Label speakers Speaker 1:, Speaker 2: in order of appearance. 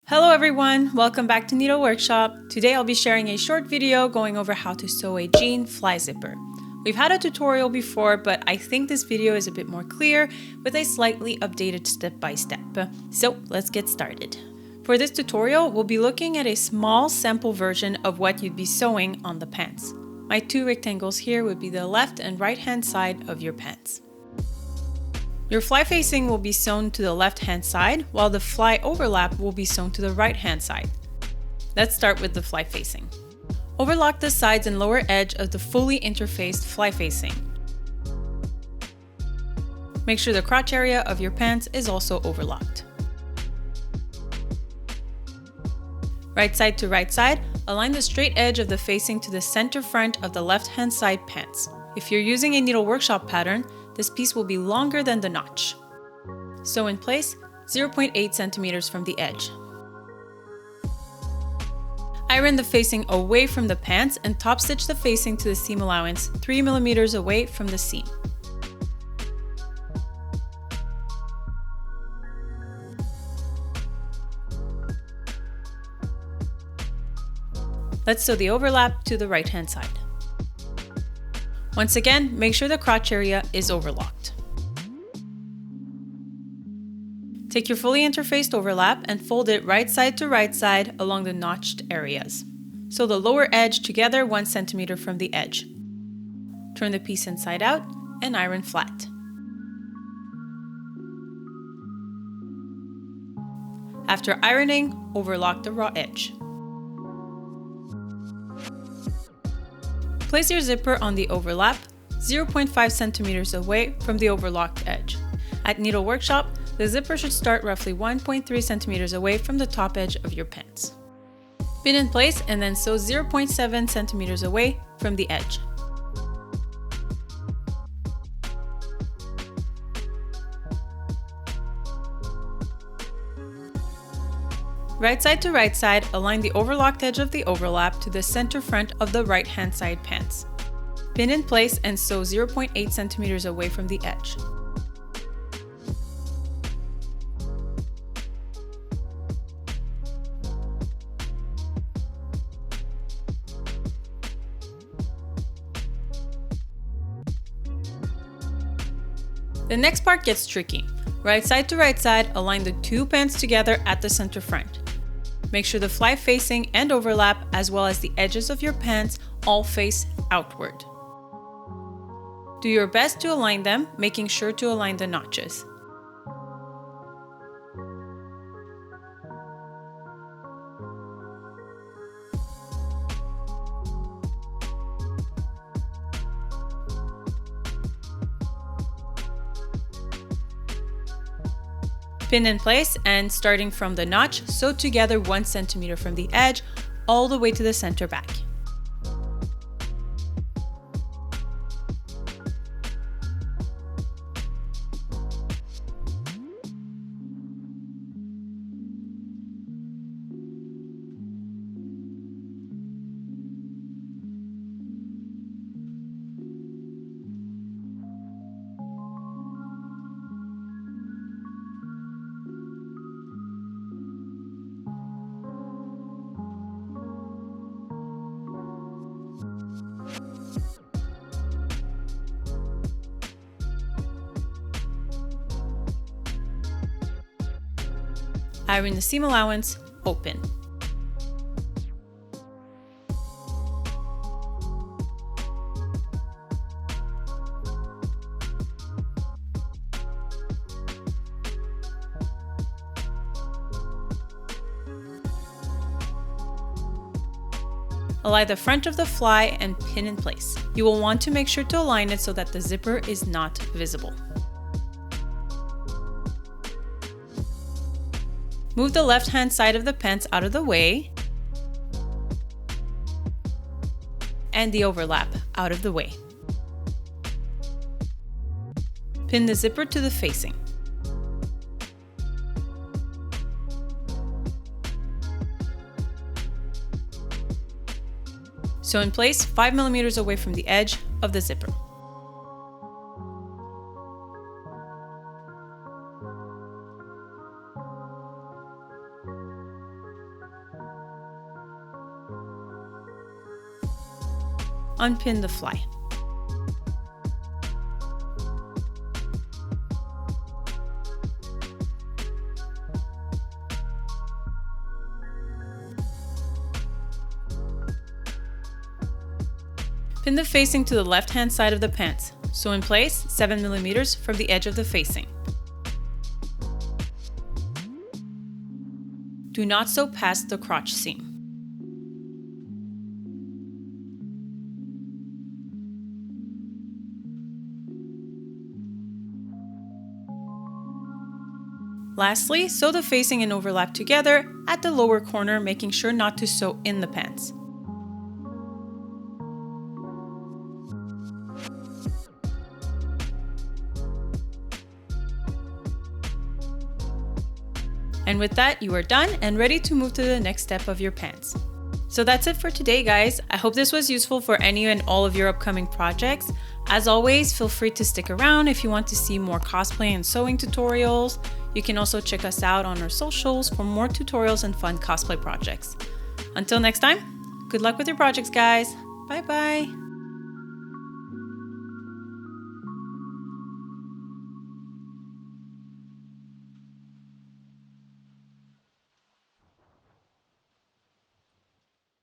Speaker 1: Hello everyone, welcome back to Needle Workshop. Today I'll be sharing a short video going over how to sew a jean fly zipper. We've had a tutorial before, but I think this video is a bit more clear with a slightly updated step-by-step. So let's get started. For this tutorial, we'll be looking at a small sample version of what you'd be sewing on the pants. My two rectangles here would be the left and right hand side of your pants. Your fly facing will be sewn to the left hand side, while the fly overlap will be sewn to the right hand side. Let's start with the fly facing. Overlock the sides and lower edge of the fully interfaced fly facing. Make sure the crotch area of your pants is also overlocked. Right side to right side, align the straight edge of the facing to the center front of the left hand side pants. If you're using a Needle Workshop pattern, this piece will be longer than the notch. Sew in place 0.8 centimeters from the edge. Iron the facing away from the pants and top stitch the facing to the seam allowance 3 millimeters away from the seam. Let's sew the overlap to the right hand side. Once again, make sure the crotch area is overlocked. Take your fully interfaced overlap and fold it right side to right side along the notched areas. Sew the lower edge together 1 centimeter from the edge. Turn the piece inside out and iron flat. After ironing, overlock the raw edge. Place your zipper on the overlap 0.5 centimeters away from the overlocked edge. At Needle Workshop, the zipper should start roughly 1.3 centimeters away from the top edge of your pants. Pin in place and then sew 0.7 centimeters away from the edge. Right side to right side, align the overlocked edge of the overlap to the center front of the right hand side pants. Pin in place and sew 0.8 centimeters away from the edge. The next part gets tricky. Right side to right side, align the two pants together at the center front. Make sure the fly facing and overlap, as well as the edges of your pants, all face outward. Do your best to align them, making sure to align the notches. Pin in place and starting from the notch, sew together 1 centimeter from the edge all the way to the center back. Iron the seam allowance open. Align the front of the fly and pin in place. You will want to make sure to align it so that the zipper is not visible. Move the left-hand side of the pants out of the way and the overlap out of the way. Pin the zipper to the facing. Sew in place 5 millimeters away from the edge of the zipper. Unpin the fly. Pin the facing to the left-hand side of the pants. Sew in place 7 millimeters from the edge of the facing. Do not sew past the crotch seam. Lastly, sew the facing and overlap together at the lower corner, making sure not to sew in the pants. And with that, you are done and ready to move to the next step of your pants. So that's it for today, guys. I hope this was useful for any and all of your upcoming projects. As always, feel free to stick around if you want to see more cosplay and sewing tutorials. You can also check us out on our socials for more tutorials and fun cosplay projects. Until next time, good luck with your projects, guys. Bye-bye.